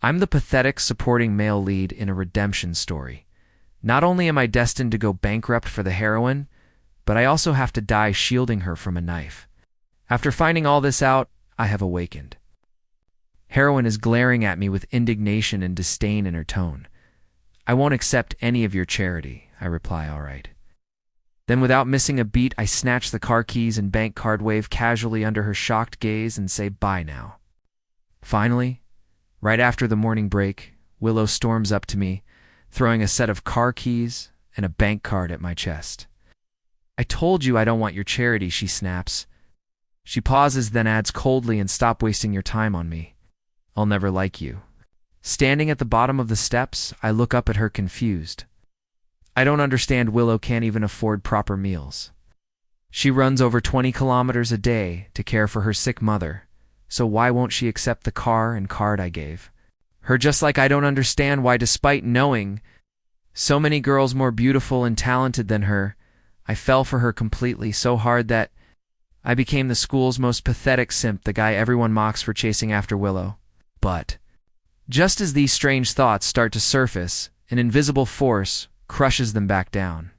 I'm the pathetic supporting male lead in a redemption story. Not only am I destined to go bankrupt for the heroine, but I also have to die shielding her from a knife. After finding all this out, I have awakened. Heroine is glaring at me with indignation and disdain in her tone. I won't accept any of your charity, I reply, all right. Then without missing a beat, I snatch the car keys and bank card, wave casually under her shocked gaze, and say bye now. Finally, right after the morning break, Willow storms up to me, throwing a set of car keys and a bank card at my chest. I told you I don't want your charity, she snaps. She pauses, then adds coldly, and stop wasting your time on me. I'll never like you. Standing at the bottom of the steps, I look up at her confused. I don't understand. Willow can't even afford proper meals. She runs over 20 kilometers a day to care for her sick mother, so why won't she accept the car and card I gave her? Just like I don't understand why, despite knowing so many girls more beautiful and talented than her, I fell for her completely, so hard that I became the school's most pathetic simp, the guy everyone mocks for chasing after Willow. But just as these strange thoughts start to surface, an invisible force crushes them back down.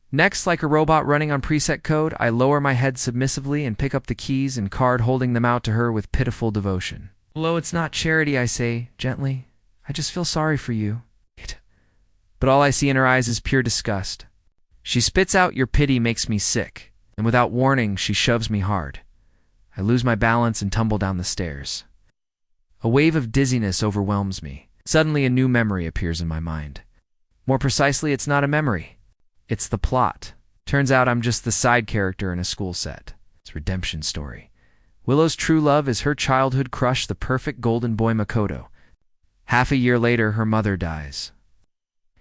Next, like a robot running on preset code, I lower my head submissively and pick up the keys and card, holding them out to her with pitiful devotion. Willow, it's not charity, I say gently. I just feel sorry for you. But all I see in her eyes is pure disgust. She spits out, your pity makes me sick, and without warning, she shoves me hard. I lose my balance and tumble down the stairs. A wave of dizziness overwhelms me. Suddenly, a new memory appears in my mind. More precisely, it's not a memory. It's the plot. Turns out I'm just the side character in a school set. It's a redemption story. Willow's true love is her childhood crush, the perfect golden boy Makoto. Half a year later, her mother dies.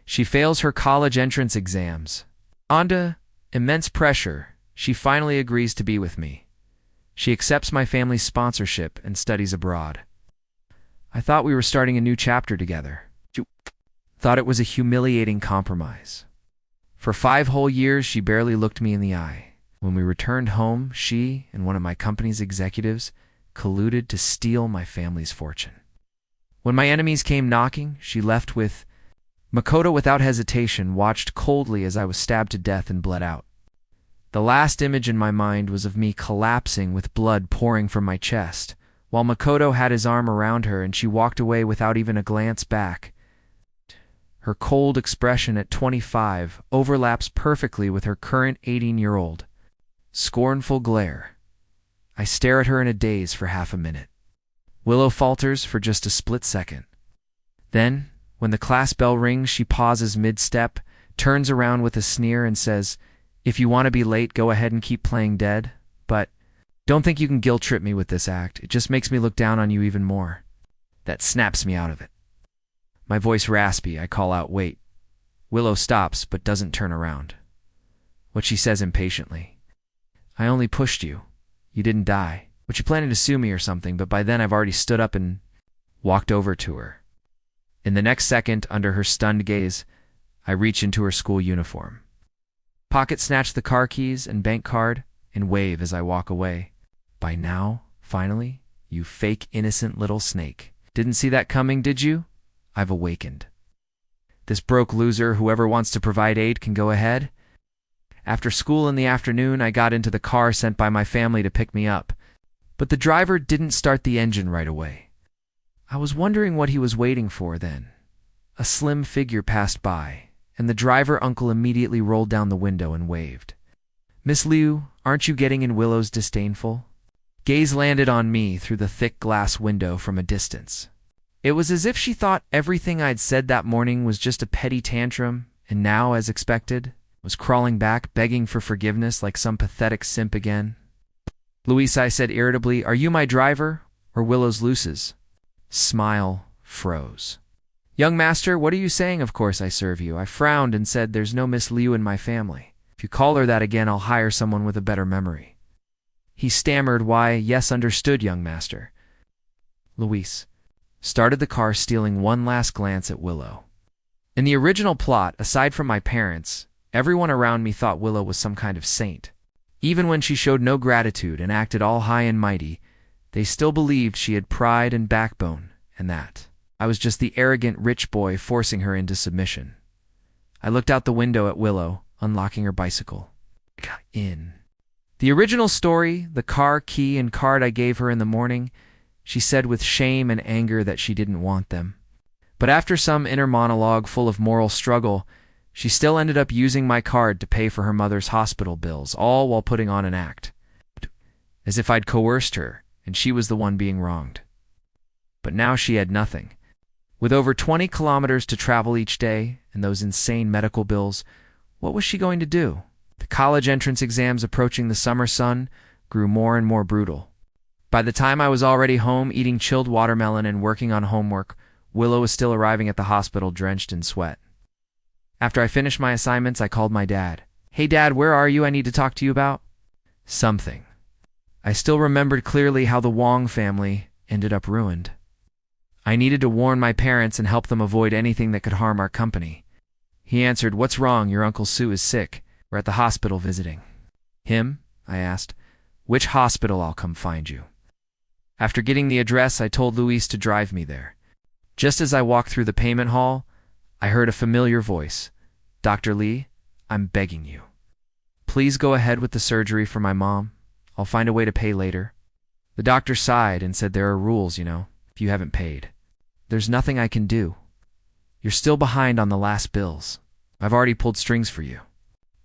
She fails her college entrance exams. Under immense pressure, she finally agrees to be with me. She accepts my family's sponsorship and studies abroad. I thought we were starting a new chapter together. Thought it was a humiliating compromise. For 5 whole years, she barely looked me in the eye. When we returned home, she and one of my company's executives colluded to steal my family's fortune. When my enemies came knocking, she left with Makoto. Without hesitation, watched coldly as I was stabbed to death and bled out. The last image in my mind was of me collapsing with blood pouring from my chest, while Makoto had his arm around her and she walked away without even a glance back. Her cold expression at 25 overlaps perfectly with her current 18-year-old. Scornful glare. I stare at her in a daze for half a minute. Willow falters for just a split second. Then, when the class bell rings, she pauses mid-step, turns around with a sneer and says, "If you want to be late, go ahead and keep playing dead, but don't think you can guilt-trip me with this act. It just makes me look down on you even more." That snaps me out of it. My voice raspy, I call out, "Wait." Willow stops, but doesn't turn around. What she says impatiently: "I only pushed you. You didn't die. What, you planning to sue me or something?" But by then I've already stood up and walked over to her. In the next second, under her stunned gaze, I reach into her school uniform, pocket snatch the car keys and bank card, and wave as I walk away. By now, finally, you fake innocent little snake. Didn't see that coming, did you? I've awakened. This broke loser, whoever wants to provide aid can go ahead. After school in the afternoon, I got into the car sent by my family to pick me up, but the driver didn't start the engine right away. I was wondering what he was waiting for then. A slim figure passed by, and the driver uncle immediately rolled down the window and waved. "Miss Liu, aren't you getting in?" Willow's disdainful gaze landed on me through the thick glass window from a distance. It was as if she thought everything I'd said that morning was just a petty tantrum, and now, as expected, was crawling back, begging for forgiveness like some pathetic simp again. "Luis," I said irritably, "are you my driver, or Willow's Luce's?" Smile froze. "Young master, what are you saying? Of course I serve you." I frowned and said, "There's no Miss Liu in my family. If you call her that again, I'll hire someone with a better memory." He stammered, "Why, yes, understood, young master." Luis started the car, stealing one last glance at Willow. In the original plot, aside from my parents, everyone around me thought Willow was some kind of saint. Even when she showed no gratitude and acted all high and mighty, they still believed she had pride and backbone, and that I was just the arrogant rich boy forcing her into submission. I looked out the window at Willow, unlocking her bicycle. Got in. The original story, the car key and card I gave her in the morning, she said with shame and anger that she didn't want them. But after some inner monologue full of moral struggle, she still ended up using my card to pay for her mother's hospital bills, all while putting on an act. As if I'd coerced her, and she was the one being wronged. But now she had nothing. With over 20 kilometers to travel each day, and those insane medical bills, what was she going to do? The college entrance exams approaching the summer sun grew more and more brutal. By the time I was already home eating chilled watermelon and working on homework, Willow was still arriving at the hospital drenched in sweat. After I finished my assignments, I called my dad. "Hey Dad, where are you? I need to talk to you about something." I still remembered clearly how the Wong family ended up ruined. I needed to warn my parents and help them avoid anything that could harm our company. He answered, "What's wrong? Your Uncle Sue is sick. We're at the hospital visiting." "Him?" I asked. "Which hospital? I'll come find you." After getting the address, I told Luis to drive me there. Just as I walked through the payment hall, I heard a familiar voice. "Dr. Lee, I'm begging you. Please go ahead with the surgery for my mom. I'll find a way to pay later." The doctor sighed and said, "There are rules, if you haven't paid. There's nothing I can do. You're still behind on the last bills. I've already pulled strings for you.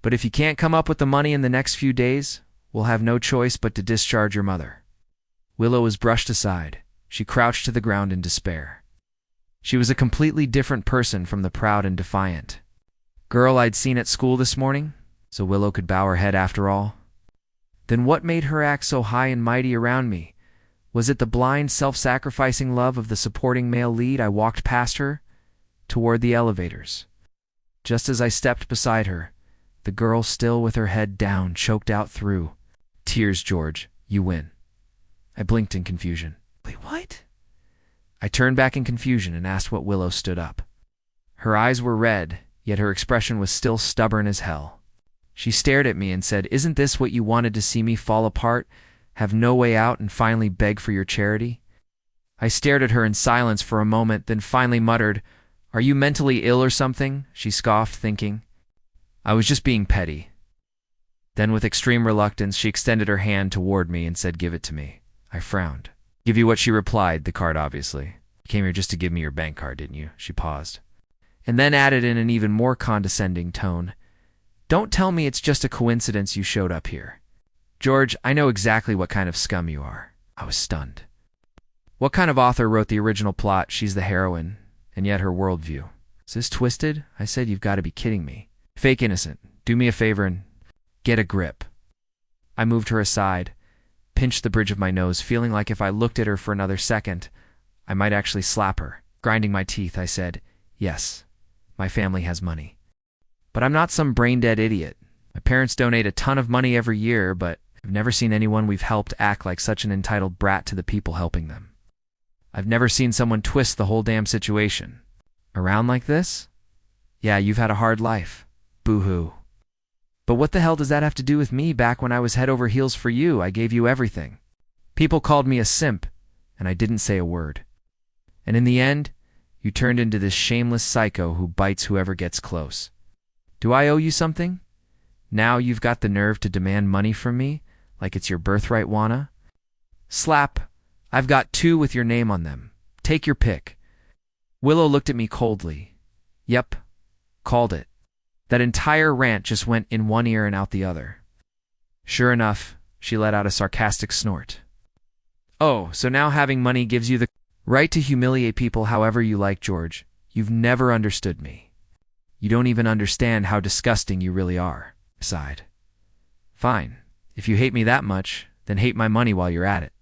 But if you can't come up with the money in the next few days, we'll have no choice but to discharge your mother." Willow was brushed aside. She crouched to the ground in despair. She was a completely different person from the proud and defiant girl I'd seen at school this morning, so Willow could bow her head after all. Then what made her act so high and mighty around me? Was it the blind, self-sacrificing love of the supporting male lead? I walked past her, toward the elevators. Just as I stepped beside her, the girl, still with her head down, choked out through tears, "George, you win." I blinked in confusion. "Wait, what?" I turned back in confusion and asked what Willow stood up. Her eyes were red, yet her expression was still stubborn as hell. She stared at me and said, "Isn't this what you wanted to see me fall apart, have no way out, and finally beg for your charity?" I stared at her in silence for a moment, then finally muttered, "Are you mentally ill or something?" She scoffed, thinking I was just being petty. Then with extreme reluctance, she extended her hand toward me and said, "Give it to me." I frowned. "Give you what?" she replied. "The card, obviously. You came here just to give me your bank card, didn't you?" She paused, and then added in an even more condescending tone, "Don't tell me it's just a coincidence you showed up here. George, I know exactly what kind of scum you are." I was stunned. What kind of author wrote the original plot? She's the heroine, and yet her worldview. Is this twisted? I said, "You've got to be kidding me. Fake innocent. Do me a favor and get a grip." I moved her aside, pinched the bridge of my nose, feeling like if I looked at her for another second, I might actually slap her. Grinding my teeth, I said, "Yes, my family has money. But I'm not some brain-dead idiot. My parents donate a ton of money every year, but I've never seen anyone we've helped act like such an entitled brat to the people helping them. I've never seen someone twist the whole damn situation. Around like this? Yeah, you've had a hard life. Boo-hoo. But what the hell does that have to do with me? Back when I was head over heels for you, I gave you everything. People called me a simp, and I didn't say a word. And in the end, you turned into this shameless psycho who bites whoever gets close. Do I owe you something? Now you've got the nerve to demand money from me, like it's your birthright, Juana? Slap. I've got 2 with your name on them. Take your pick." Willow looked at me coldly. Yep, called it. That entire rant just went in one ear and out the other. Sure enough, she let out a sarcastic snort. "Oh, so now having money gives you the right to humiliate people however you like, George. You've never understood me. You don't even understand how disgusting you really are." I sighed. "Fine. If you hate me that much, then hate my money while you're at it."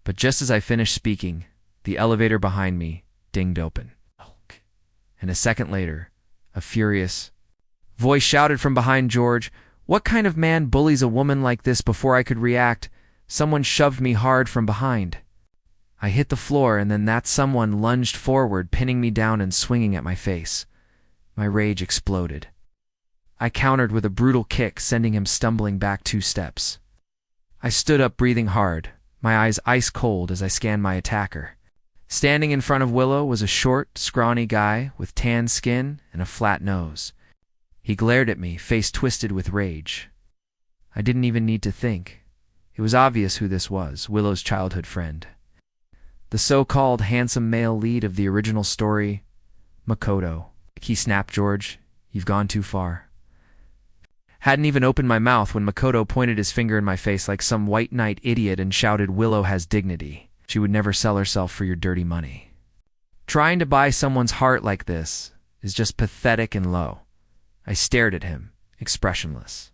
But just as I finished speaking, the elevator behind me dinged open. And a second later, a furious voice shouted from behind George, "What kind of man bullies a woman like this?" Before I could react, someone shoved me hard from behind. I hit the floor, and then that someone lunged forward, pinning me down and swinging at my face. My rage exploded. I countered with a brutal kick, sending him stumbling back 2 steps. I stood up, breathing hard, my eyes ice cold as I scanned my attacker. Standing in front of Willow was a short, scrawny guy with tan skin and a flat nose. He glared at me, face twisted with rage. I didn't even need to think. It was obvious who this was, Willow's childhood friend. The so-called handsome male lead of the original story, Makoto. He snapped, "George, you've gone too far." Hadn't even opened my mouth when Makoto pointed his finger in my face like some white knight idiot and shouted, "Willow has dignity. She would never sell herself for your dirty money." Trying to buy someone's heart like this is just pathetic and low. I stared at him, expressionless.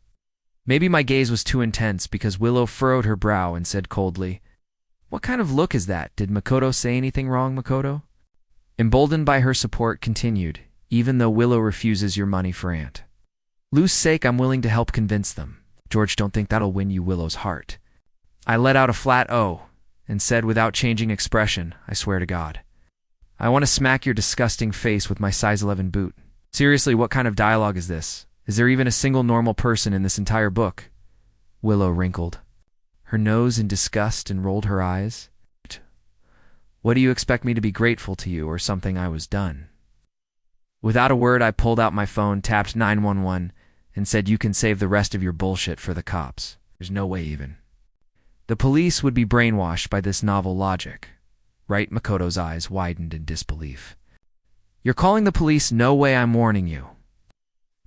Maybe my gaze was too intense because Willow furrowed her brow and said coldly, "What kind of look is that? Did Makoto say anything wrong, Makoto?" Emboldened by her support, continued, "Even though Willow refuses your money for Aunt Lou's sake, I'm willing to help convince them. George, don't think that'll win you Willow's heart." I let out a flat "oh" and said without changing expression, "I swear to God, I want to smack your disgusting face with my size 11 boot. Seriously, what kind of dialogue is this? Is there even a single normal person in this entire book?" Willow wrinkled her nose in disgust and rolled her eyes. "What do you expect me to be grateful to you or something? I was done." Without a word, I pulled out my phone, tapped 911, and said, "You can save the rest of your bullshit for the cops. There's no way even." The police would be brainwashed by this novel logic. Right? Makoto's eyes widened in disbelief. "You're calling the police? No way, I'm warning you.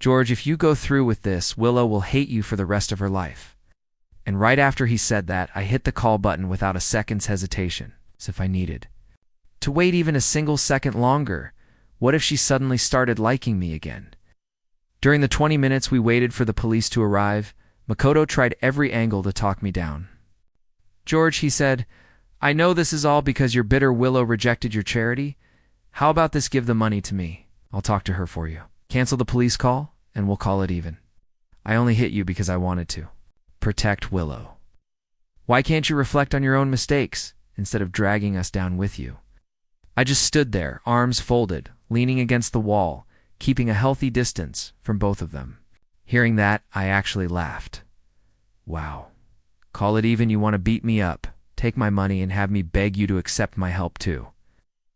George, if you go through with this, Willow will hate you for the rest of her life." And right after he said that, I hit the call button without a second's hesitation, as if I needed to wait even a single second longer. What if she suddenly started liking me again? During the 20 minutes we waited for the police to arrive, Makoto tried every angle to talk me down. "George," he said, "I know this is all because your bitter Willow rejected your charity. How about this? Give the money to me. I'll talk to her for you. Cancel the police call, and we'll call it even. I only hit you because I wanted to. Protect Willow. Why can't you reflect on your own mistakes instead of dragging us down with you?" I just stood there, arms folded, leaning against the wall, keeping a healthy distance from both of them. Hearing that, I actually laughed. Wow. Call it even? You want to beat me up, take my money, and have me beg you to accept my help too?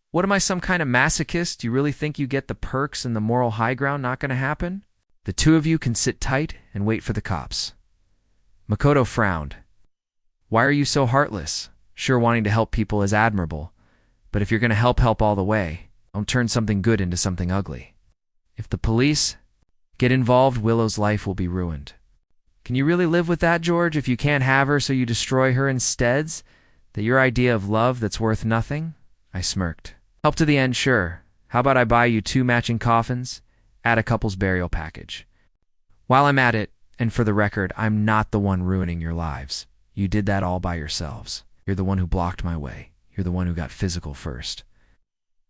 What am I, some kind of masochist? You really think you get the perks and the moral high ground? Not going to happen. The two of you can sit tight and wait for the cops. Makoto frowned. "Why are you so heartless? Sure, wanting to help people is admirable, but if you're going to help all the way, don't turn something good into something ugly. If the police get involved, Willow's life will be ruined. Can you really live with that, George, if you can't have her so you destroy her instead? That your idea of love that's worth nothing?" I smirked. "Help to the end, sure. How about I buy you 2 matching coffins? Add a couple's burial package. While I'm at it, and for the record, I'm not the one ruining your lives. You did that all by yourselves. You're the one who blocked my way. You're the one who got physical first.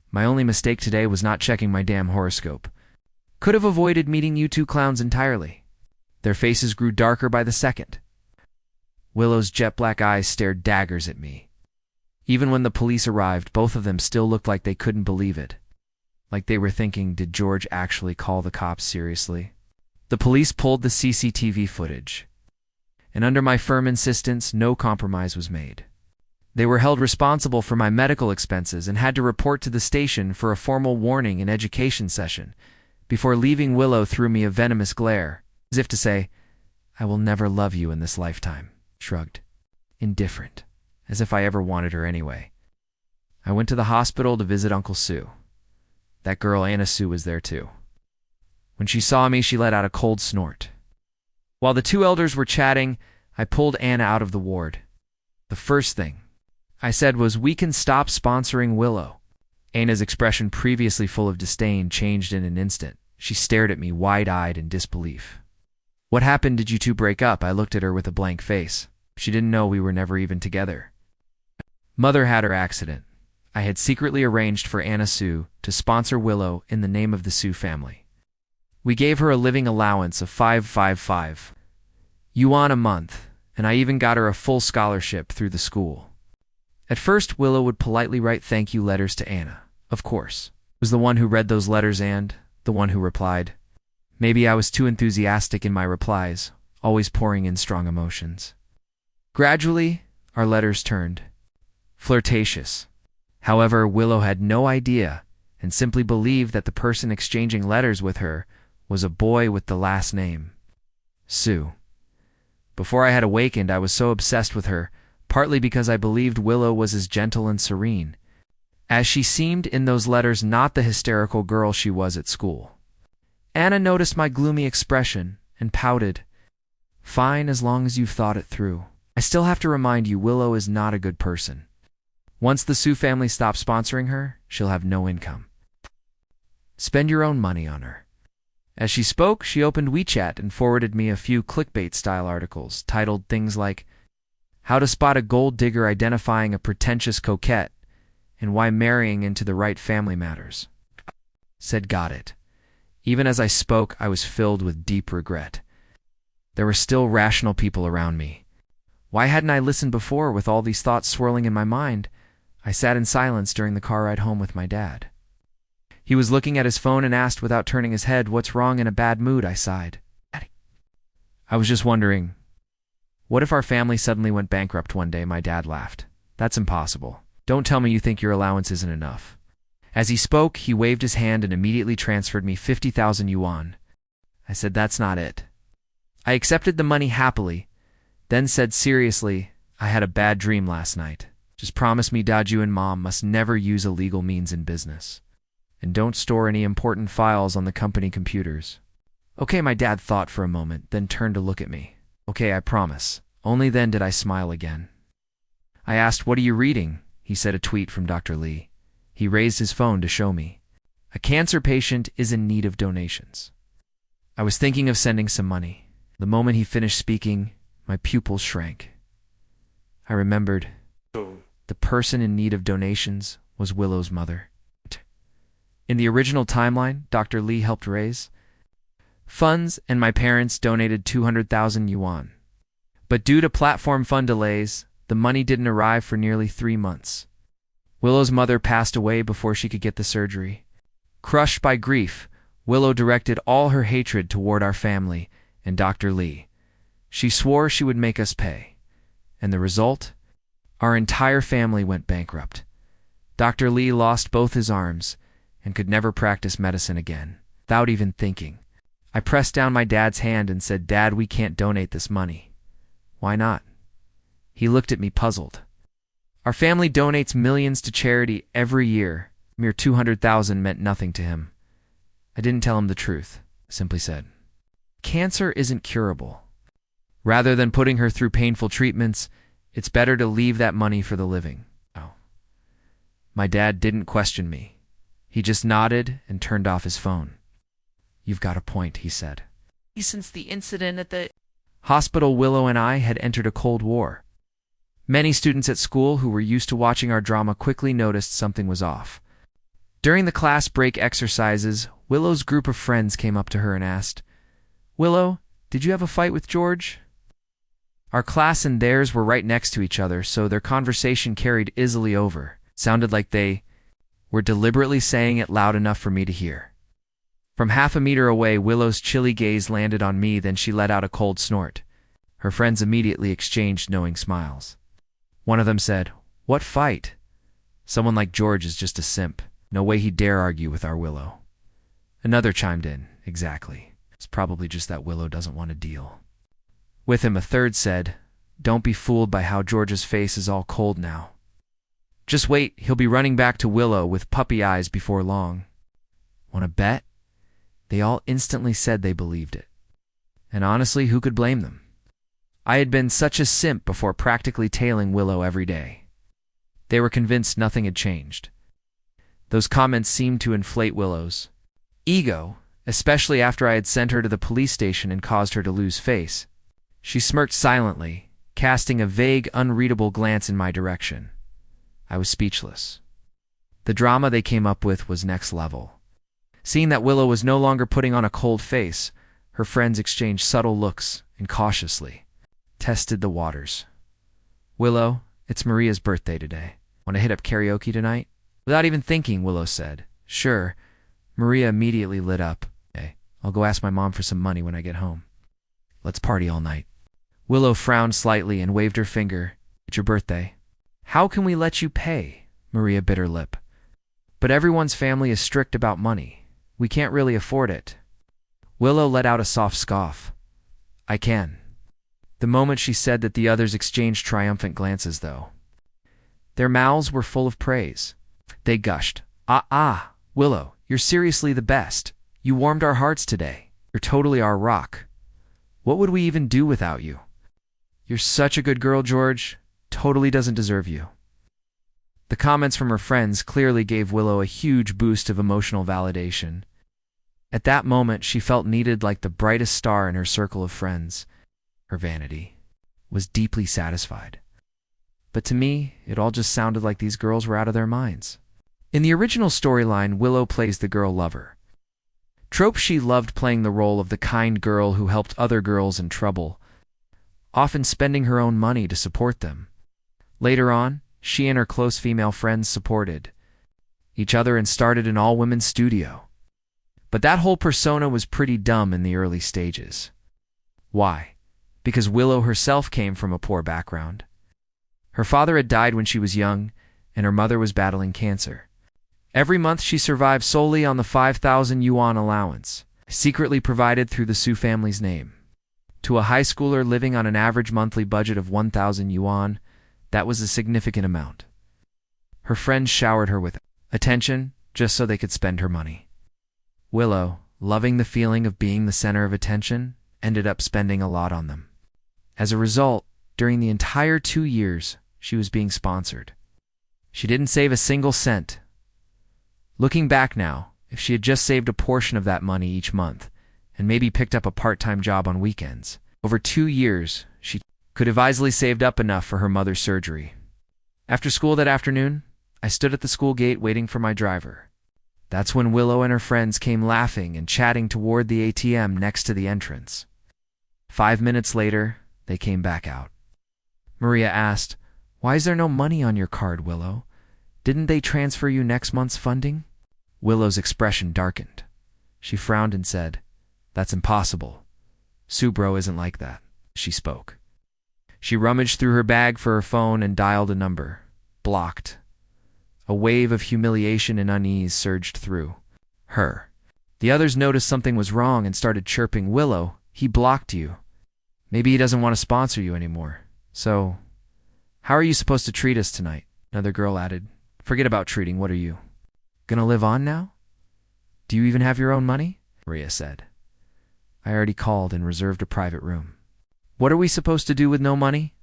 My only mistake today was not checking my damn horoscope. Could have avoided meeting you two clowns entirely." Their faces grew darker by the second. Willow's jet-black eyes stared daggers at me. Even when the police arrived, both of them still looked like they couldn't believe it. Like they were thinking, did George actually call the cops seriously? The police pulled the CCTV footage, and under my firm insistence, no compromise was made. They were held responsible for my medical expenses and had to report to the station for a formal warning and education session. Before leaving, Willow threw me a venomous glare, as if to say, "I will never love you in this lifetime." Shrugged. Indifferent. As if I ever wanted her anyway. I went to the hospital to visit Uncle Sue. That girl Anna Sue was there too. When she saw me, she let out a cold snort. While the two elders were chatting, I pulled Anna out of the ward. The first thing I said was, "We can stop sponsoring Willow." Anna's expression, previously full of disdain, changed in an instant. She stared at me, wide-eyed in disbelief. "What happened? Did you two break up?" I looked at her with a blank face. She didn't know we were never even together. Mother had her accident. I had secretly arranged for Anna Sue to sponsor Willow in the name of the Sue family. We gave her a living allowance of 555 yuan a month, and I even got her a full scholarship through the school. At first, Willow would politely write thank you letters to Anna. Of course, was the one who read those letters and the one who replied. Maybe I was too enthusiastic in my replies, always pouring in strong emotions. Gradually, our letters turned flirtatious, However, Willow had no idea and simply believed that the person exchanging letters with her was a boy with the last name Sue. Before I had awakened, I was so obsessed with her, partly because I believed Willow was as gentle and serene as she seemed in those letters, not the hysterical girl she was at school. Anna noticed my gloomy expression and pouted. "Fine, as long as you've thought it through. I still have to remind you, Willow is not a good person. Once the Sue family stops sponsoring her, she'll have no income. Spend your own money on her." As she spoke, she opened WeChat and forwarded me a few clickbait-style articles titled things like "How to Spot a Gold Digger Identifying a Pretentious Coquette" and "Why Marrying into the Right Family Matters." Said got it. Even as I spoke, I was filled with deep regret. There were still rational people around me. Why hadn't I listened before with all these thoughts swirling in my mind? I sat in silence during the car ride home with my dad. He was looking at his phone and asked without turning his head, "What's wrong? In a bad mood?" I sighed. "I was just wondering, what if our family suddenly went bankrupt one day?" My dad laughed. "That's impossible. Don't tell me you think your allowance isn't enough." As he spoke, he waved his hand and immediately transferred me 50,000 yuan. I said, "That's not it." I accepted the money happily, then said seriously, "I had a bad dream last night. Just promise me Daju and Mom must never use illegal means in business. And don't store any important files on the company computers." "Okay," my dad thought for a moment, then turned to look at me. "Okay, I promise." Only then did I smile again. I asked, "What are you reading?" He said, "A tweet from Dr. Lee." He raised his phone to show me. "A cancer patient is in need of donations." I was thinking of sending some money. The moment he finished speaking, my pupils shrank. I remembered the person in need of donations was Willow's mother. In the original timeline Dr. Lee helped raise funds, and my parents donated 200,000 yuan. But due to platform fund delays, the money didn't arrive for nearly 3 months. Willow's mother passed away before she could get the surgery. Crushed by grief, Willow directed all her hatred toward our family and Dr. Lee. She swore she would make us pay. And the result? Our entire family went bankrupt. Dr. Lee lost both his arms and could never practice medicine again, without even thinking. I pressed down my dad's hand and said, "Dad, we can't donate this money." "Why not?" He looked at me puzzled. "Our family donates millions to charity every year." Mere 200,000 meant nothing to him. I didn't tell him the truth. I simply said, "Cancer isn't curable. Rather than putting her through painful treatments, it's better to leave that money for the living." Oh. My dad didn't question me. He just nodded and turned off his phone. "You've got a point," he said. Since the incident at the hospital, Willow and I had entered a Cold War. Many students at school who were used to watching our drama quickly noticed something was off. During the class break exercises, Willow's group of friends came up to her and asked, "Willow, did you have a fight with George?" Our class and theirs were right next to each other, so their conversation carried easily over. It sounded like they were deliberately saying it loud enough for me to hear. From half a meter away, Willow's chilly gaze landed on me, then she let out a cold snort. Her friends immediately exchanged knowing smiles. One of them said, "What fight? Someone like George is just a simp. No way he'd dare argue with our Willow." Another chimed in, "Exactly. It's probably just that Willow doesn't want a deal." With him, a third said, "Don't be fooled by how George's face is all cold now. Just wait, he'll be running back to Willow with puppy eyes before long." "Want to bet?" They all instantly said they believed it. And honestly, who could blame them? I had been such a simp before practically tailing Willow every day. They were convinced nothing had changed. Those comments seemed to inflate Willow's ego, especially after I had sent her to the police station and caused her to lose face. She smirked silently, casting a vague, unreadable glance in my direction. I was speechless. The drama they came up with was next level. Seeing that Willow was no longer putting on a cold face, her friends exchanged subtle looks and cautiously tested the waters. "Willow, it's Maria's birthday today. Want to hit up karaoke tonight?" Without even thinking, Willow said, "Sure." Maria immediately lit up. "Hey, I'll go ask my mom for some money when I get home. Let's party all night." Willow frowned slightly and waved her finger. "It's your birthday." "How can we let you pay?" Maria bit her lip. But everyone's family is strict about money. We can't really afford it. Willow let out a soft scoff. I can. The moment she said that, the others exchanged triumphant glances, though. Their mouths were full of praise. They gushed. Willow, you're seriously the best. You warmed our hearts today. You're totally our rock. What would we even do without you? You're such a good girl, George. Totally doesn't deserve you. The comments from her friends clearly gave Willow a huge boost of emotional validation. At that moment, she felt needed like the brightest star in her circle of friends. Her vanity was deeply satisfied. But to me, it all just sounded like these girls were out of their minds. In the original storyline, Willow plays the girl lover. Trope, she loved playing the role of the kind girl who helped other girls in trouble, often spending her own money to support them. Later on, she and her close female friends supported each other and started an all-women's studio. But that whole persona was pretty dumb in the early stages. Why? Because Willow herself came from a poor background. Her father had died when she was young, and her mother was battling cancer. Every month she survived solely on the 5,000 yuan allowance, secretly provided through the Su family's name. To a high schooler living on an average monthly budget of 1,000 yuan, that was a significant amount. Her friends showered her with attention just so they could spend her money. Willow, loving the feeling of being the center of attention, ended up spending a lot on them. As a result, during the entire 2 years, she was being sponsored. She didn't save a single cent. Looking back now, if she had just saved a portion of that money each month, and maybe picked up a part-time job on weekends, over 2 years, she could have easily saved up enough for her mother's surgery. After school that afternoon, I stood at the school gate waiting for my driver. That's when Willow and her friends came laughing and chatting toward the ATM next to the entrance. 5 minutes later, they came back out. Maria asked, "Why is there no money on your card, Willow? Didn't they transfer you next month's funding?" Willow's expression darkened. She frowned and said, "That's impossible. Subro isn't like that." She spoke. She rummaged through her bag for her phone and dialed a number. Blocked. A wave of humiliation and unease surged through her. The others noticed something was wrong and started chirping, "Willow, he blocked you. Maybe he doesn't want to sponsor you anymore. So, how are you supposed to treat us tonight?" Another girl added, "Forget about treating, what are you? Gonna live on now? Do you even have your own money?" Maria said. "I already called and reserved a private room." "What are we supposed to do with no money?"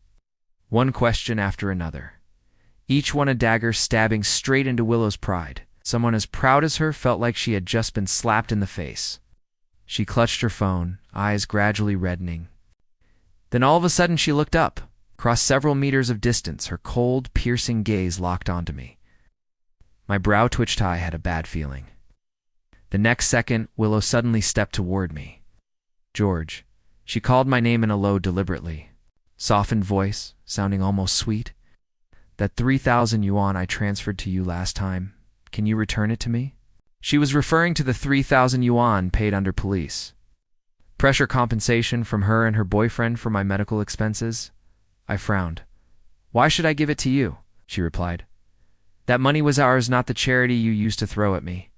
One question after another. Each one a dagger stabbing straight into Willow's pride. Someone as proud as her felt like she had just been slapped in the face. She clutched her phone, eyes gradually reddening. Then all of a sudden she looked up. Across several meters of distance, her cold, piercing gaze locked onto me. My brow twitched high, had a bad feeling. The next second, Willow suddenly stepped toward me. "George." She called my name in a low, deliberately softened voice, sounding almost sweet. "That 3,000 yuan I transferred to you last time, can you return it to me?" She was referring to the 3,000 yuan paid under police pressure compensation from her and her boyfriend for my medical expenses. I frowned. "Why should I give it to you?" she replied. "That money was ours, not the charity you used to throw at me."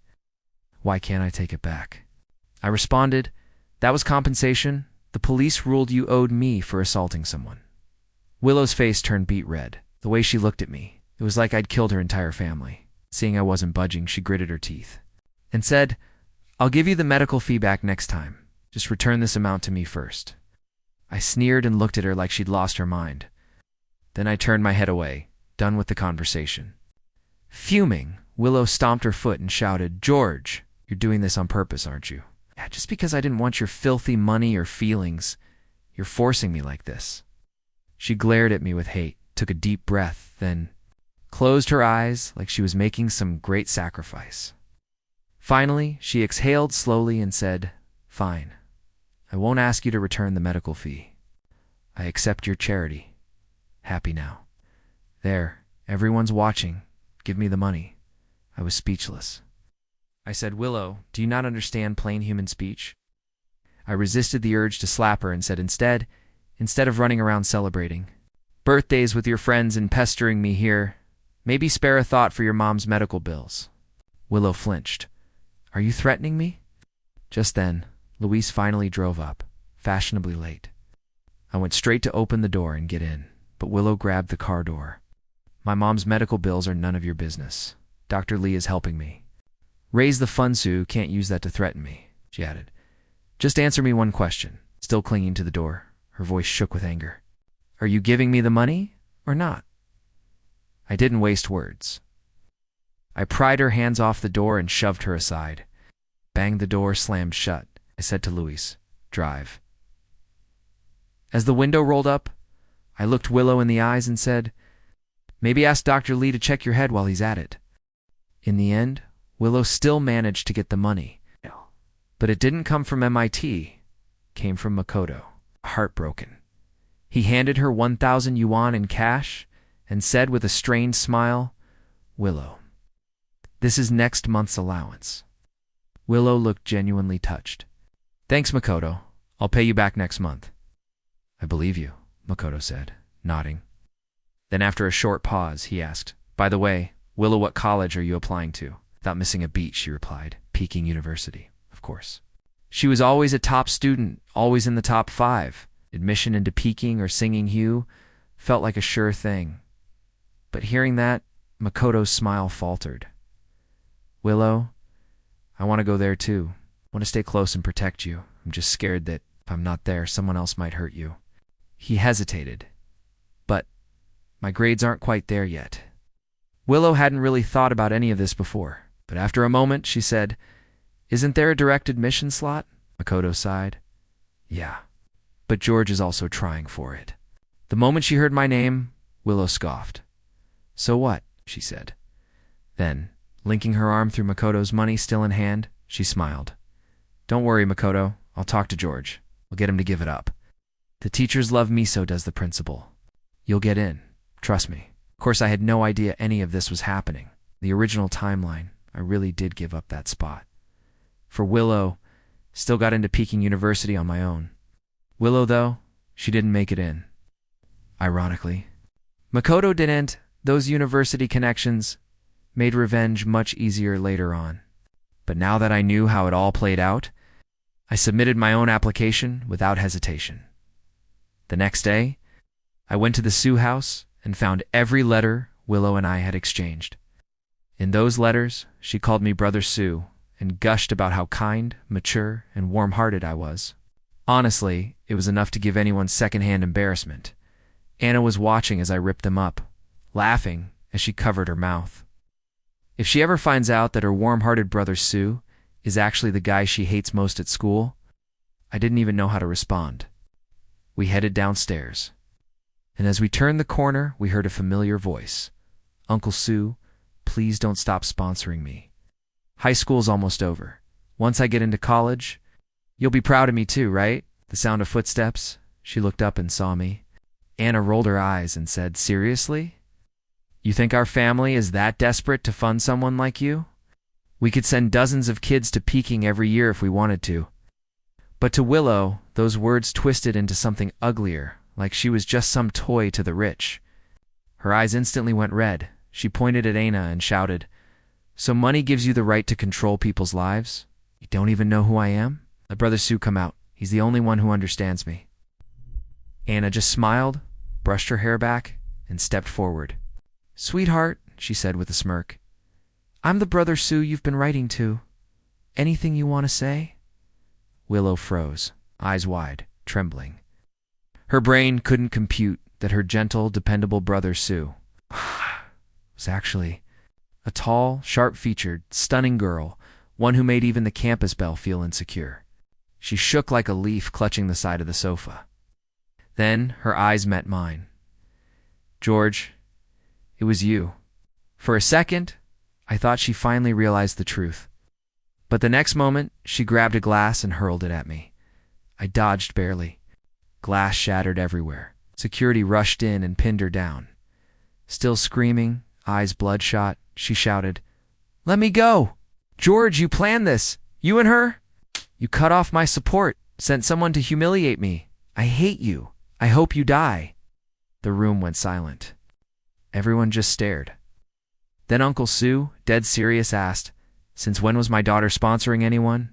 "Why can't I take it back?" I responded. "That was compensation. The police ruled you owed me for assaulting someone." Willow's face turned beet red. The way she looked at me, it was like I'd killed her entire family. Seeing I wasn't budging, she gritted her teeth and said, "I'll give you the medical fee back next time. Just return this amount to me first." I sneered and looked at her like she'd lost her mind. Then I turned my head away, done with the conversation. Fuming, Willow stomped her foot and shouted, "George, you're doing this on purpose, aren't you? Yeah, just because I didn't want your filthy money or feelings, you're forcing me like this." She glared at me with hate, took a deep breath, then closed her eyes like she was making some great sacrifice. Finally, she exhaled slowly and said, "Fine. I won't ask you to return the medical fee. I accept your charity. Happy now. There, everyone's watching. Give me the money." I was speechless. I said, "Willow, do you not understand plain human speech?" I resisted the urge to slap her and said, instead of running around celebrating birthdays with your friends and pestering me here, Maybe spare a thought for your mom's medical bills. Willow flinched. Are you threatening me? Just then, Louise finally drove up, fashionably late. I went straight to open the door and get in, but Willow grabbed the car door. My mom's medical bills are none of your business. Dr. Lee is helping me. Raise the fund, Sue. Can't use that to threaten me, she added. Just answer me one question. Still clinging to the door, her voice shook with anger. Are you giving me the money or not? I didn't waste words. I pried her hands off the door and shoved her aside. Bang, the door slammed shut. I said to Louise, drive. As the window rolled up, I looked Willow in the eyes and said, maybe ask Dr. Lee to check your head while he's at it. In the end, Willow still managed to get the money. But it didn't come from MIT. It came from Makoto, heartbroken. He handed her 1,000 yuan in cash and said with a strained smile, Willow, this is next month's allowance. Willow looked genuinely touched. Thanks, Makoto. I'll pay you back next month. I believe you, Makoto said, nodding. Then after a short pause, he asked, by the way, Willow, what college are you applying to? Without missing a beat, she replied, Peking University, of course. She was always a top student, always in the top 5. Admission into Peking or Singing Hue felt like a sure thing. But hearing that, Makoto's smile faltered. Willow, I want to go there too. I want to stay close and protect you. I'm just scared that if I'm not there, someone else might hurt you. He hesitated. But my grades aren't quite there yet. Willow hadn't really thought about any of this before, but after a moment she said, isn't there a direct admission slot? Makoto sighed. Yeah, but George is also trying for it. The moment she heard my name, Willow scoffed. So what? She said. Then, linking her arm through Makoto's money still in hand, she smiled. Don't worry, Makoto. I'll talk to George. We'll get him to give it up. The teachers love me, so does the principal. You'll get in. Trust me. Of course, I had no idea any of this was happening. The original timeline, I really did give up that spot. For Willow, still got into Peking University on my own. Willow, though, she didn't make it in. Ironically. Makoto didn't. Those university connections made revenge much easier later on. But now that I knew how it all played out, I submitted my own application without hesitation. The next day, I went to the Sue house and found every letter Willow and I had exchanged. In those letters, she called me Brother Sue and gushed about how kind, mature, and warm-hearted I was. Honestly, it was enough to give anyone second-hand embarrassment. Anna was watching as I ripped them up, laughing as she covered her mouth. If she ever finds out that her warm-hearted brother Sue is actually the guy she hates most at school, I didn't even know how to respond. We headed downstairs. And as we turned the corner, we heard a familiar voice. Uncle Sue, please don't stop sponsoring me. High school's almost over. Once I get into college, you'll be proud of me too, right? The sound of footsteps. She looked up and saw me. Anna rolled her eyes and said, seriously? You think our family is that desperate to fund someone like you? We could send dozens of kids to Peking every year if we wanted to. But to Willow, those words twisted into something uglier, like she was just some toy to the rich. Her eyes instantly went red. She pointed at Anna and shouted, so money gives you the right to control people's lives? You don't even know who I am? Let Brother Sue come out. He's the only one who understands me. Anna just smiled, brushed her hair back, and stepped forward. Sweetheart, she said with a smirk, I'm the Brother Sue you've been writing to. Anything you want to say? Willow froze, eyes wide, trembling. Her brain couldn't compute that her gentle, dependable Brother Sue was actually a tall, sharp-featured, stunning girl, one who made even the campus belle feel insecure. She shook like a leaf clutching the side of the sofa. Then her eyes met mine. George, it was you. For a second, I thought she finally realized the truth. But the next moment, she grabbed a glass and hurled it at me. I dodged barely. Glass shattered everywhere. Security rushed in and pinned her down. Still screaming, eyes bloodshot, she shouted, Let me go! George, you planned this! You and her? You cut off my support, sent someone to humiliate me. I hate you. I hope you die. The room went silent. Everyone just stared. Then Uncle Sue, dead serious, asked, "Since when was my daughter sponsoring anyone?"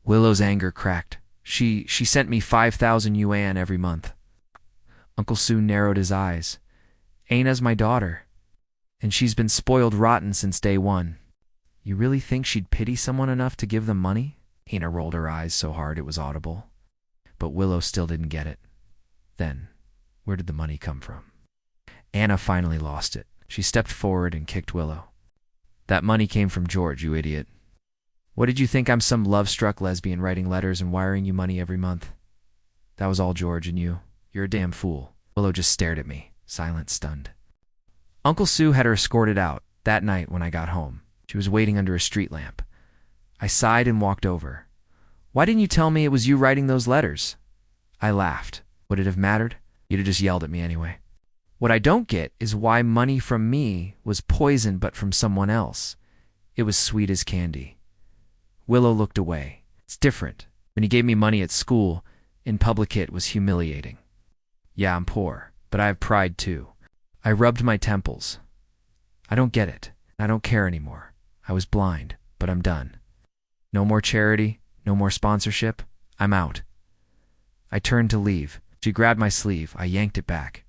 Willow's anger cracked. She sent me 5,000 yuan every month. Uncle Sue narrowed his eyes. "Aina's my daughter, and she's been spoiled rotten since day one. You really think she'd pity someone enough to give them money?" Aina rolled her eyes so hard it was audible. But Willow still didn't get it. Then, where did the money come from? Anna finally lost it. She stepped forward and kicked Willow. "That money came from George, you idiot. What did you think, I'm some love-struck lesbian writing letters and wiring you money every month? That was all George and you. You're a damn fool." Willow just stared at me, silent, stunned. Uncle Sue had her escorted out that night when I got home. She was waiting under a street lamp. I sighed and walked over. "Why didn't you tell me it was you writing those letters?" I laughed. Would it have mattered? You'd have just yelled at me anyway. "What I don't get is why money from me was poison but from someone else. It was sweet as candy." Willow looked away. "It's different. When he gave me money at school, in public it was humiliating. Yeah, I'm poor, but I have pride too." I rubbed my temples. "I don't get it. I don't care anymore. I was blind, but I'm done. No more charity, no more sponsorship. I'm out." I turned to leave. She grabbed my sleeve. I yanked it back.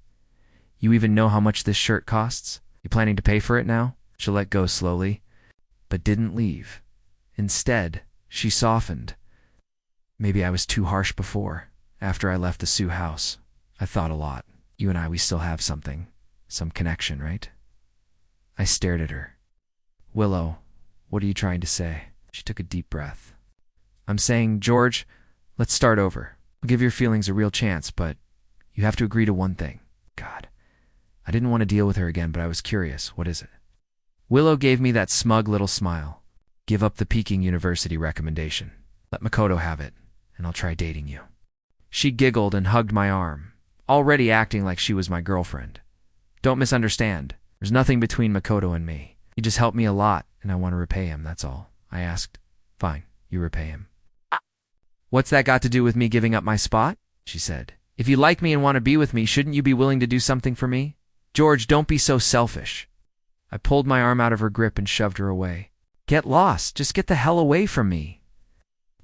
"You even know how much this shirt costs? You planning to pay for it now?" She let go slowly, but didn't leave. Instead, she softened. Maybe I was too harsh before. After I left the Sue house, I thought a lot. You and I, we still have something. Some connection, right? I stared at her. "Willow, what are you trying to say?" She took a deep breath. "I'm saying, George, let's start over. I'll give your feelings a real chance, but you have to agree to one thing." God, I didn't want to deal with her again, but I was curious. What is it? Willow gave me that smug little smile. "Give up the Peking University recommendation. Let Makoto have it, and I'll try dating you." She giggled and hugged my arm, already acting like she was my girlfriend. "Don't misunderstand. There's nothing between Makoto and me. He just helped me a lot, and I want to repay him, that's all." I asked. "Fine, you repay him." "What's that got to do with me giving up my spot?" she said. "If you like me and want to be with me, shouldn't you be willing to do something for me? George, don't be so selfish." I pulled my arm out of her grip and shoved her away. "Get lost. Just get the hell away from me."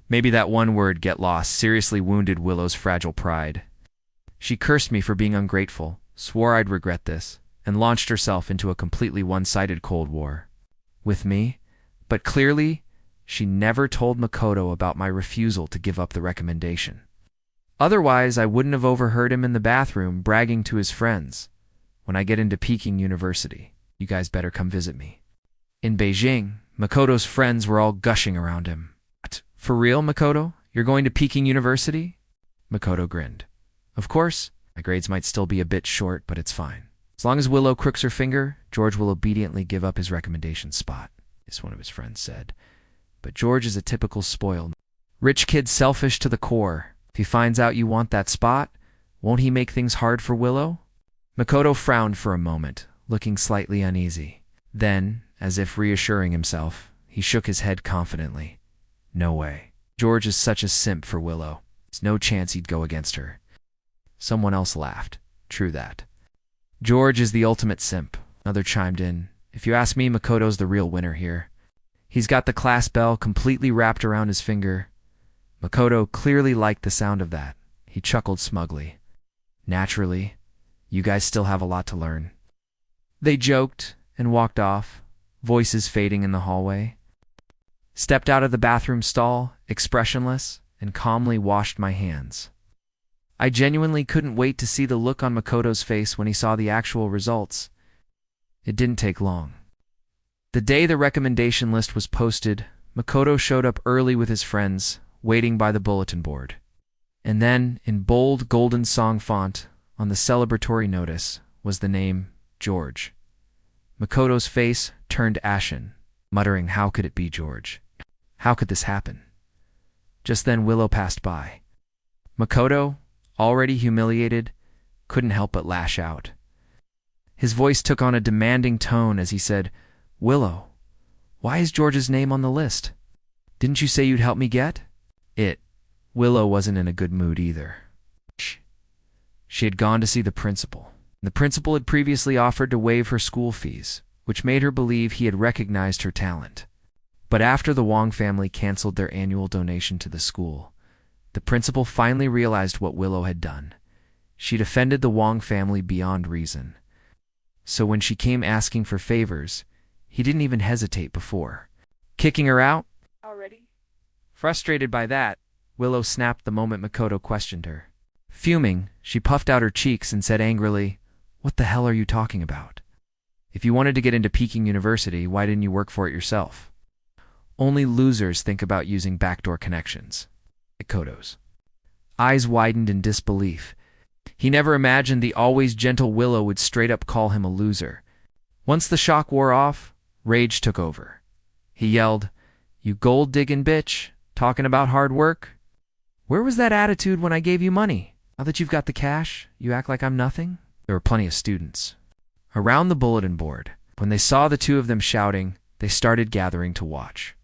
Maybe that one word, "get lost," seriously wounded Willow's fragile pride. She cursed me for being ungrateful, swore I'd regret this, and launched herself into a completely one-sided Cold War. With me? But clearly, she never told Makoto about my refusal to give up the recommendation. Otherwise, I wouldn't have overheard him in the bathroom bragging to his friends. "When I get into Peking University, you guys better come visit me." In Beijing, Makoto's friends were all gushing around him. "What? For real, Makoto? You're going to Peking University?" Makoto grinned. "Of course. My grades might still be a bit short, but it's fine. As long as Willow crooks her finger, George will obediently give up his recommendation spot," as one of his friends said. But George is a typical spoiled rich kid, selfish to the core. If he finds out you want that spot, won't he make things hard for Willow? Makoto frowned for a moment, looking slightly uneasy. Then, as if reassuring himself, he shook his head confidently. "No way. George is such a simp for Willow. There's no chance he'd go against her." Someone else laughed. "True that. George is the ultimate simp." Another chimed in. "If you ask me, Makoto's the real winner here. He's got the class bell completely wrapped around his finger." Makoto clearly liked the sound of that. He chuckled smugly. "Naturally, you guys still have a lot to learn." They joked and walked off, voices fading in the hallway. Stepped out of the bathroom stall, expressionless, and calmly washed my hands. I genuinely couldn't wait to see the look on Makoto's face when he saw the actual results. It didn't take long. The day the recommendation list was posted, Makoto showed up early with his friends, waiting by the bulletin board. And then, in bold golden song font, on the celebratory notice, was the name George. Makoto's face turned ashen, muttering, "How could it be George? How could this happen?" Just then Willow passed by. Makoto, already humiliated, couldn't help but lash out. His voice took on a demanding tone as he said, "Willow, why is George's name on the list? Didn't you say you'd help me get it?" Willow wasn't in a good mood either. She had gone to see the principal. The principal had previously offered to waive her school fees, which made her believe he had recognized her talent. But after the Wong family canceled their annual donation to the school, the principal finally realized what Willow had done. She'd offended the Wong family beyond reason. So when she came asking for favors, he didn't even hesitate before kicking her out. Already? Frustrated by that, Willow snapped the moment Makoto questioned her. Fuming, she puffed out her cheeks and said angrily, "What the hell are you talking about? If you wanted to get into Peking University, why didn't you work for it yourself? Only losers think about using backdoor connections." Makoto's eyes widened in disbelief. He never imagined the always gentle Willow would straight up call him a loser. Once the shock wore off, rage took over. He yelled, "You gold-digging bitch, talking about hard work? Where was that attitude when I gave you money? Now that you've got the cash, you act like I'm nothing?" There were plenty of students around the bulletin board. When they saw the two of them shouting, they started gathering to watch.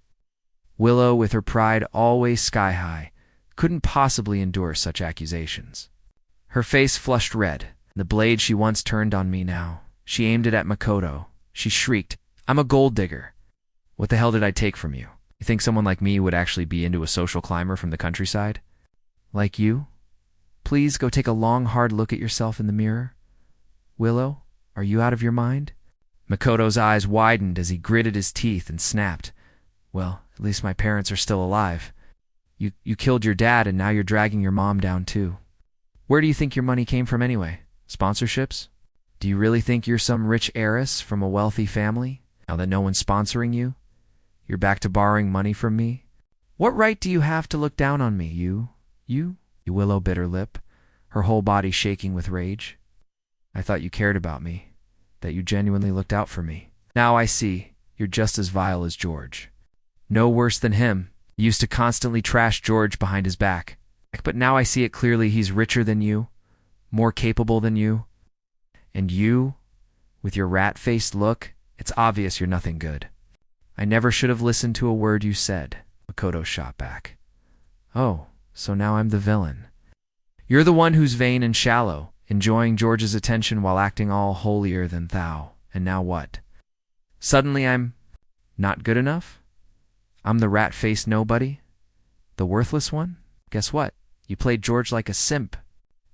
Willow, with her pride always sky-high, couldn't possibly endure such accusations. Her face flushed red. The blade she once turned on me now. She aimed it at Makoto. She shrieked, "I'm a gold digger. What the hell did I take from you? You think someone like me would actually be into a social climber from the countryside? Like you? Please go take a long, hard look at yourself in the mirror. Willow, are you out of your mind?" Makoto's eyes widened as he gritted his teeth and snapped, "Well, at least my parents are still alive. You killed your dad and now you're dragging your mom down too. Where do you think your money came from anyway? Sponsorships? Do you really think you're some rich heiress from a wealthy family, now that no one's sponsoring you? You're back to borrowing money from me? What right do you have to look down on me, you?" Willow bit her lip, her whole body shaking with rage. "I thought you cared about me, that you genuinely looked out for me. Now I see, you're just as vile as George. No worse than him. You used to constantly trash George behind his back. But now I see it clearly, he's richer than you, more capable than you. And you, with your rat-faced look, it's obvious you're nothing good. I never should have listened to a word you said," Makoto shot back. "Oh, so now I'm the villain. You're the one who's vain and shallow, enjoying George's attention while acting all holier than thou. And now what? Suddenly I'm not good enough? I'm the rat-faced nobody? The worthless one? Guess what? You played George like a simp.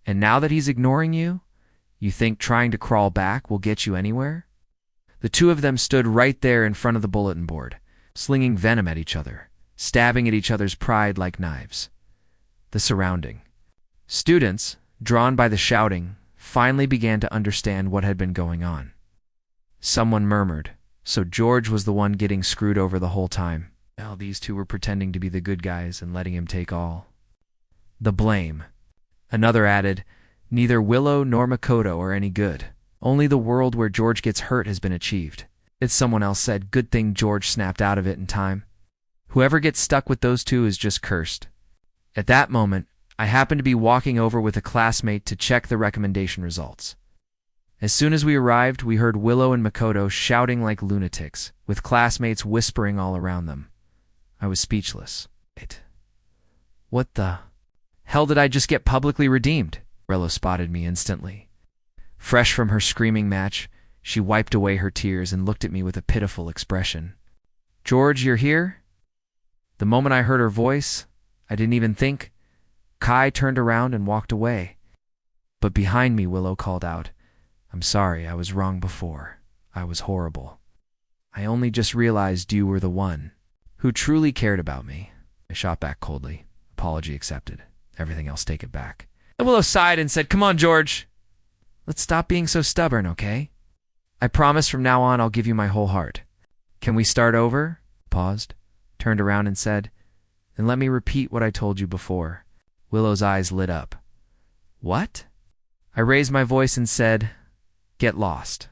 And now that he's ignoring you, you think trying to crawl back will get you anywhere?" The two of them stood right there in front of the bulletin board, slinging venom at each other, stabbing at each other's pride like knives. The surrounding students, drawn by the shouting, finally began to understand what had been going on. Someone murmured, "So George was the one getting screwed over the whole time. Now these two were pretending to be the good guys and letting him take all the blame." Another added, "Neither Willow nor Makoto are any good. Only the world where George gets hurt has been achieved." It's someone else said, "Good thing George snapped out of it in time. Whoever gets stuck with those two is just cursed." At that moment, I happened to be walking over with a classmate to check the recommendation results. As soon as we arrived, we heard Willow and Makoto shouting like lunatics, with classmates whispering all around them. I was speechless. What the hell did I just get publicly redeemed? Rello spotted me instantly. Fresh from her screaming match, she wiped away her tears and looked at me with a pitiful expression. "George, you're here?" The moment I heard her voice, I didn't even think. Kai turned around and walked away. But behind me, Willow called out, "I'm sorry, I was wrong before. I was horrible. I only just realized you were the one who truly cared about me." I shot back coldly. Apology accepted. Everything else take it back. And Willow sighed and said, "Come on, George. Let's stop being so stubborn, okay? I promise from now on I'll give you my whole heart. Can we start over?" Paused, turned around and said, "Then let me repeat what I told you before." Willow's eyes lit up. "What?" I raised my voice and said, "Get lost.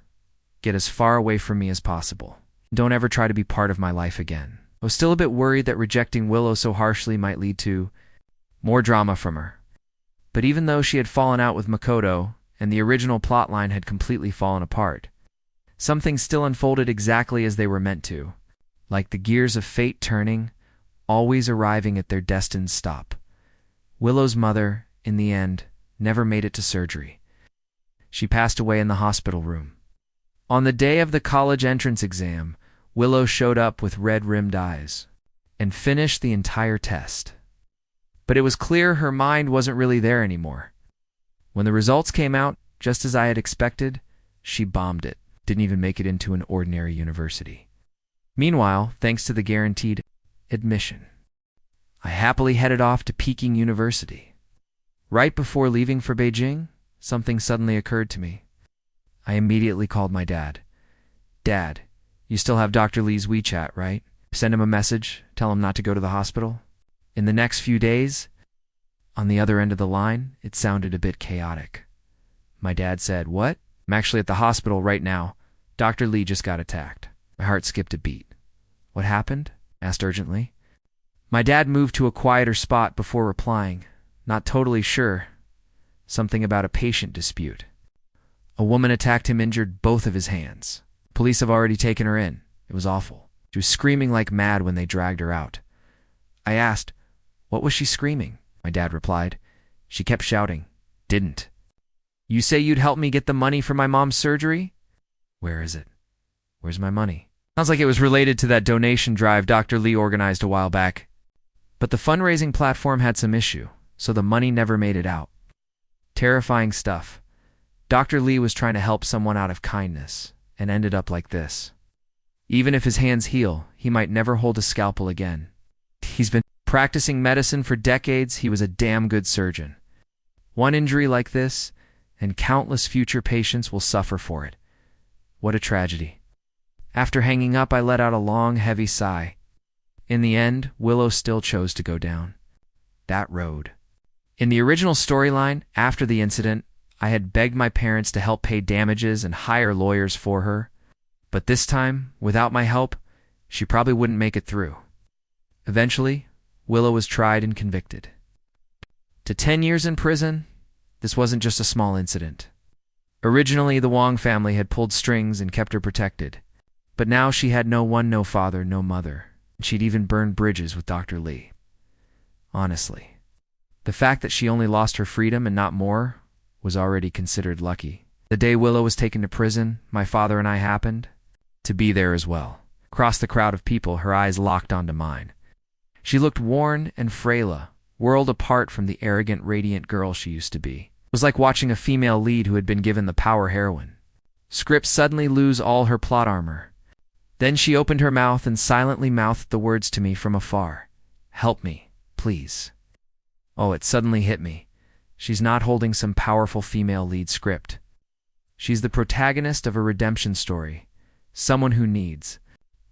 Get as far away from me as possible. Don't ever try to be part of my life again." I was still a bit worried that rejecting Willow so harshly might lead to more drama from her. But even though she had fallen out with Makoto, and the original plotline had completely fallen apart, some things still unfolded exactly as they were meant to, like the gears of fate turning, always arriving at their destined stop. Willow's mother, in the end, never made it to surgery. She passed away in the hospital room. On the day of the college entrance exam, Willow showed up with red-rimmed eyes and finished the entire test. But it was clear her mind wasn't really there anymore. When the results came out, just as I had expected, she bombed it, didn't even make it into an ordinary university. Meanwhile, thanks to the guaranteed admission, I happily headed off to Peking University. Right before leaving for Beijing, something suddenly occurred to me. I immediately called my dad. Dad, you still have Dr. Lee's WeChat, right? Send him a message, tell him not to go to the hospital. In the next few days, on the other end of the line, it sounded a bit chaotic. My dad said, "What? I'm actually at the hospital right now. Dr. Lee just got attacked." My heart skipped a beat. "What happened?" I asked urgently. My dad moved to a quieter spot before replying, not totally sure. Something about a patient dispute. A woman attacked him, injured both of his hands. Police have already taken her in. It was awful. She was screaming like mad when they dragged her out. I asked, "What was she screaming?" My dad replied, "She kept shouting, 'Didn't. You say you'd help me get the money for my mom's surgery? Where is it? Where's my money?'" Sounds like it was related to that donation drive Dr. Lee organized a while back. But the fundraising platform had some issue, so the money never made it out. Terrifying stuff. Dr. Lee was trying to help someone out of kindness, and ended up like this. Even if his hands heal, he might never hold a scalpel again. He's been practicing medicine for decades. He was a damn good surgeon. One injury like this, and countless future patients will suffer for it. What a tragedy. After hanging up, I let out a long, heavy sigh. In the end, Willow still chose to go down that road. In the original storyline, after the incident, I had begged my parents to help pay damages and hire lawyers for her. But this time, without my help, she probably wouldn't make it through. Eventually, Willow was tried and convicted. To 10 years in prison, this wasn't just a small incident. Originally, the Wong family had pulled strings and kept her protected. But now she had no one, no father, no mother. She'd even burned bridges with Dr. Lee. Honestly, the fact that she only lost her freedom and not more was already considered lucky. The day Willow was taken to prison, my father and I happened to be there as well. Across the crowd of people, her eyes locked onto mine. She looked worn and frail, world apart from the arrogant, radiant girl she used to be. It was like watching a female lead who had been given the power heroine. Script suddenly lose all her plot armor. Then she opened her mouth and silently mouthed the words to me from afar. "Help me, please." Oh, it suddenly hit me. She's not holding some powerful female lead script. She's the protagonist of a redemption story, someone who needs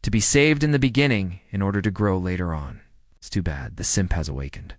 to be saved in the beginning in order to grow later on. It's too bad. The simp has awakened.